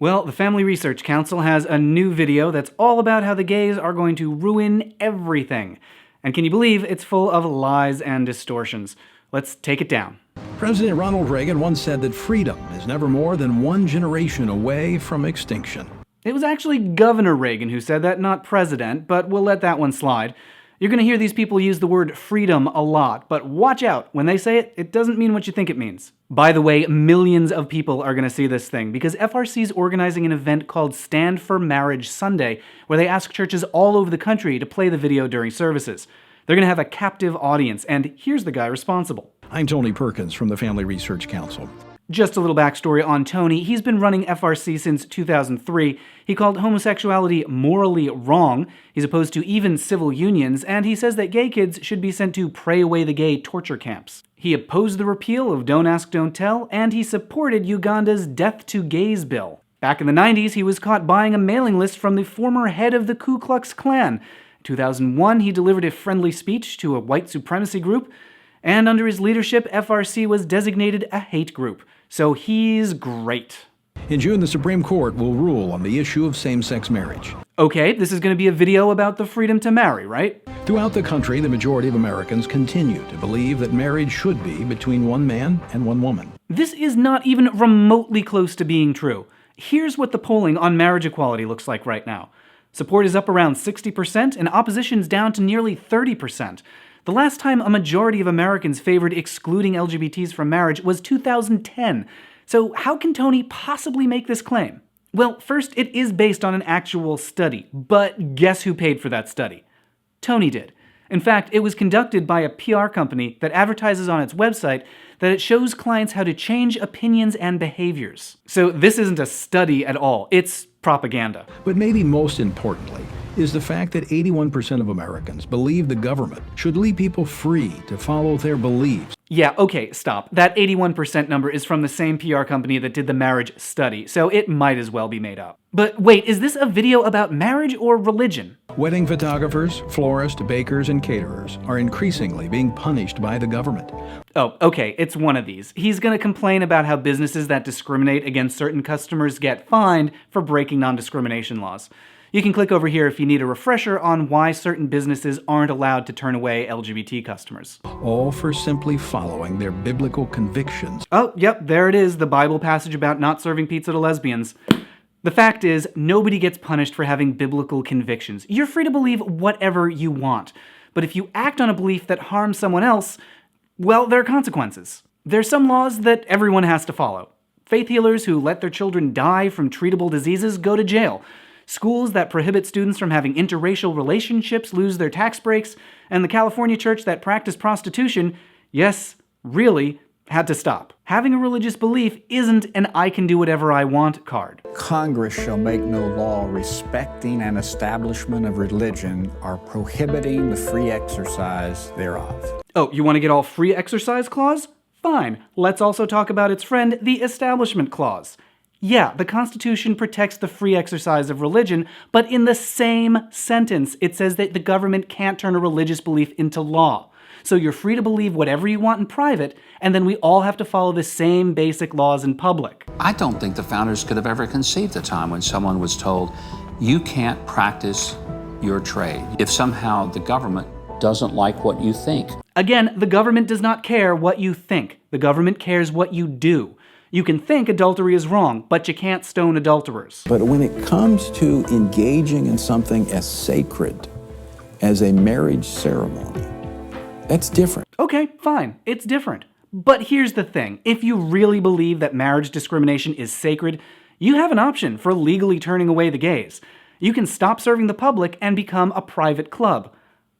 Well, the Family Research Council has a new video that's all about how the gays are going to ruin everything. And can you believe it's full of lies and distortions? Let's take it down. President Ronald Reagan once said that freedom is never more than one generation away from extinction. It was actually Governor Reagan who said that, not President, but we'll let that one slide. You're going to hear these people use the word freedom a lot, but watch out. When they say it, it doesn't mean what you think it means. By the way, millions of people are going to see this thing because FRC's organizing an event called Stand for Marriage Sunday, where they ask churches all over the country to play the video during services. They're going to have a captive audience, and here's the guy responsible. I'm Tony Perkins from the Family Research Council. Just a little backstory on Tony. He's been running FRC since 2003. He called homosexuality morally wrong. He's opposed to even civil unions, and he says that gay kids should be sent to pray away the gay torture camps. He opposed the repeal of Don't Ask, Don't Tell, and he supported Uganda's Death to Gays bill. Back in the 90s, he was caught buying a mailing list from the former head of the Ku Klux Klan. In 2001, he delivered a friendly speech to a white supremacy group, and under his leadership, FRC was designated a hate group. So he's great. In June, the Supreme Court will rule on the issue of same-sex marriage. Okay, this is going to be a video about the freedom to marry, right? Throughout the country, the majority of Americans continue to believe that marriage should be between one man and one woman. This is not even remotely close to being true. Here's what the polling on marriage equality looks like right now. Support is up around 60%, and opposition's down to nearly 30%. The last time a majority of Americans favored excluding LGBTs from marriage was 2010. So how can Tony possibly make this claim? Well, first, it is based on an actual study, but guess who paid for that study? Tony did. In fact, it was conducted by a PR company that advertises on its website that it shows clients how to change opinions and behaviors. So this isn't a study at all, it's propaganda. But maybe most importantly is the fact that 81% of Americans believe the government should leave people free to follow their beliefs. Yeah, okay, stop. That 81% number is from the same PR company that did the marriage study, so it might as well be made up. But wait, is this a video about marriage or religion? Wedding photographers, florists, bakers, and caterers are increasingly being punished by the government. Oh, okay, it's one of these. He's gonna complain about how businesses that discriminate against certain customers get fined for breaking non-discrimination laws. You can click over here if you need a refresher on why certain businesses aren't allowed to turn away LGBT customers. All for simply following their biblical convictions. Oh, yep, there it is, the Bible passage about not serving pizza to lesbians. The fact is, nobody gets punished for having biblical convictions. You're free to believe whatever you want. But if you act on a belief that harms someone else, well, there are consequences. There's some laws that everyone has to follow. Faith healers who let their children die from treatable diseases go to jail. Schools that prohibit students from having interracial relationships lose their tax breaks, and the California church that practiced prostitution, yes, really, had to stop. Having a religious belief isn't an I can do whatever I want card. Congress shall make no law respecting an establishment of religion or prohibiting the free exercise thereof. Oh, you want to get all free exercise clause? Fine. Let's also talk about its friend, the Establishment Clause. Yeah, the Constitution protects the free exercise of religion, but in the same sentence, it says that the government can't turn a religious belief into law. So you're free to believe whatever you want in private, and then we all have to follow the same basic laws in public. I don't think the founders could have ever conceived a time when someone was told, you can't practice your trade if somehow the government doesn't like what you think. Again, the government does not care what you think. The government cares what you do. You can think adultery is wrong, but you can't stone adulterers. But when it comes to engaging in something as sacred as a marriage ceremony, that's different. Okay, fine, it's different. But here's the thing, if you really believe that marriage discrimination is sacred, you have an option for legally turning away the gays. You can stop serving the public and become a private club.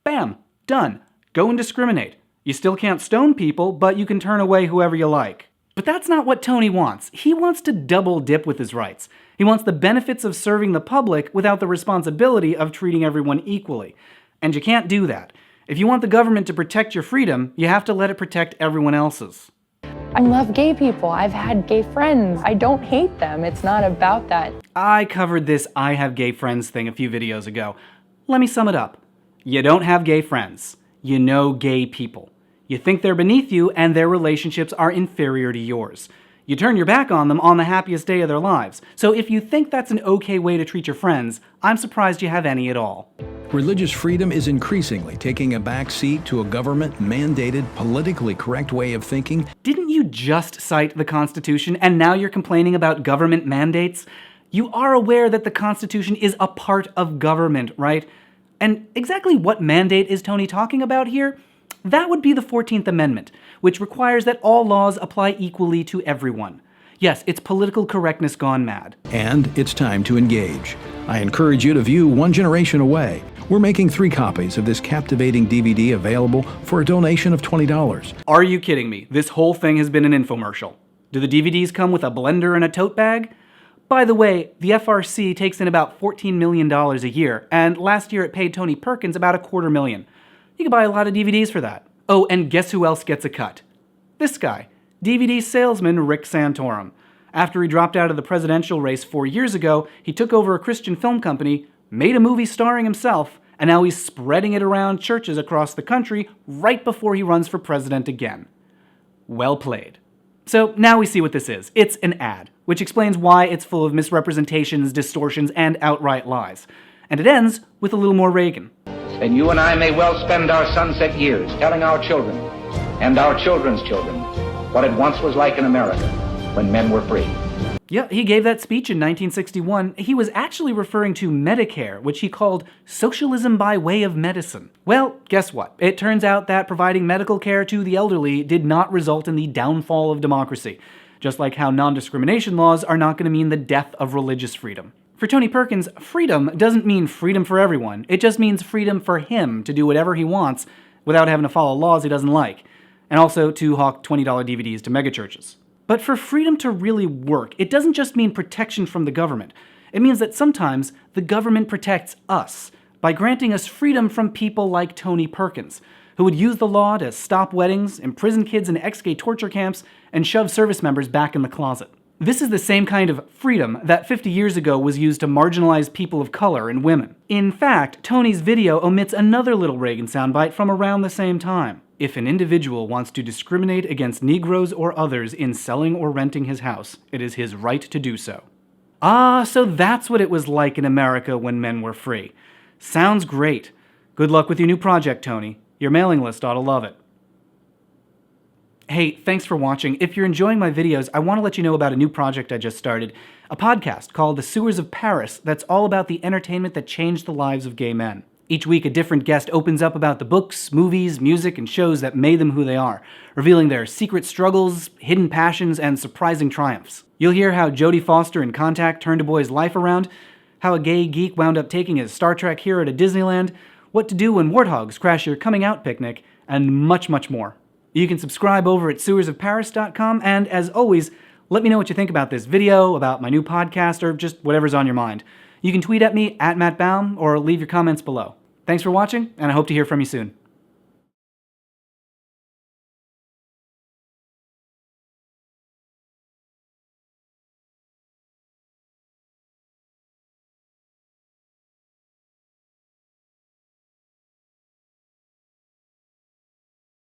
Bam, done. Go and discriminate. You still can't stone people, but you can turn away whoever you like. But that's not what Tony wants. He wants to double dip with his rights. He wants the benefits of serving the public without the responsibility of treating everyone equally. And you can't do that. If you want the government to protect your freedom, you have to let it protect everyone else's. I love gay people. I've had gay friends. I don't hate them. It's not about that. I covered this I have gay friends thing a few videos ago. Let me sum it up. You don't have gay friends. You know gay people. You think they're beneath you and their relationships are inferior to yours. You turn your back on them on the happiest day of their lives. So if you think that's an okay way to treat your friends, I'm surprised you have any at all. Religious freedom is increasingly taking a back seat to a government-mandated, politically correct way of thinking. Didn't you just cite the Constitution and now you're complaining about government mandates? You are aware that the Constitution is a part of government, right? And exactly what mandate is Tony talking about here? That would be the 14th Amendment, which requires that all laws apply equally to everyone. Yes, it's political correctness gone mad. And it's time to engage. I encourage you to view One Generation Away. We're making 3 copies of this captivating DVD available for a donation of $20. Are you kidding me? This whole thing has been an infomercial. Do the DVDs come with a blender and a tote bag? By the way, the FRC takes in about $14 million a year, and last year it paid Tony Perkins about $250,000. You can buy a lot of DVDs for that. Oh, and guess who else gets a cut? This guy, DVD salesman Rick Santorum. After he dropped out of the presidential race 4 years ago, he took over a Christian film company, made a movie starring himself, and now he's spreading it around churches across the country right before he runs for president again. Well played. So now we see what this is. It's an ad, which explains why it's full of misrepresentations, distortions, and outright lies. And it ends with a little more Reagan. Then you and I may well spend our sunset years telling our children and our children's children what it once was like in America when men were free. Yeah, he gave that speech in 1961. He was actually referring to Medicare, which he called socialism by way of medicine. Well, guess what? It turns out that providing medical care to the elderly did not result in the downfall of democracy, just like how non-discrimination laws are not going to mean the death of religious freedom. For Tony Perkins, freedom doesn't mean freedom for everyone. It just means freedom for him to do whatever he wants without having to follow laws he doesn't like, and also to hawk $20 DVDs to megachurches. But for freedom to really work, it doesn't just mean protection from the government. It means that sometimes the government protects us by granting us freedom from people like Tony Perkins, who would use the law to stop weddings, imprison kids in ex-gay torture camps, and shove service members back in the closet. This is the same kind of freedom that 50 years ago was used to marginalize people of color and women. In fact, Tony's video omits another little Reagan soundbite from around the same time. If an individual wants to discriminate against Negroes or others in selling or renting his house, it is his right to do so. Ah, so that's what it was like in America when men were free. Sounds great. Good luck with your new project, Tony. Your mailing list ought to love it. Hey, thanks for watching. If you're enjoying my videos, I want to let you know about a new project I just started, a podcast called The Sewers of Paris that's all about the entertainment that changed the lives of gay men. Each week, a different guest opens up about the books, movies, music, and shows that made them who they are, revealing their secret struggles, hidden passions, and surprising triumphs. You'll hear how Jodie Foster in Contact turned a boy's life around, how a gay geek wound up taking his Star Trek hero to Disneyland, what to do when warthogs crash your coming-out picnic, and much, much more. You can subscribe over at sewersofparis.com, and as always, let me know what you think about this video, about my new podcast, or just whatever's on your mind. You can tweet at me, @MattBaum, or leave your comments below. Thanks for watching, and I hope to hear from you soon.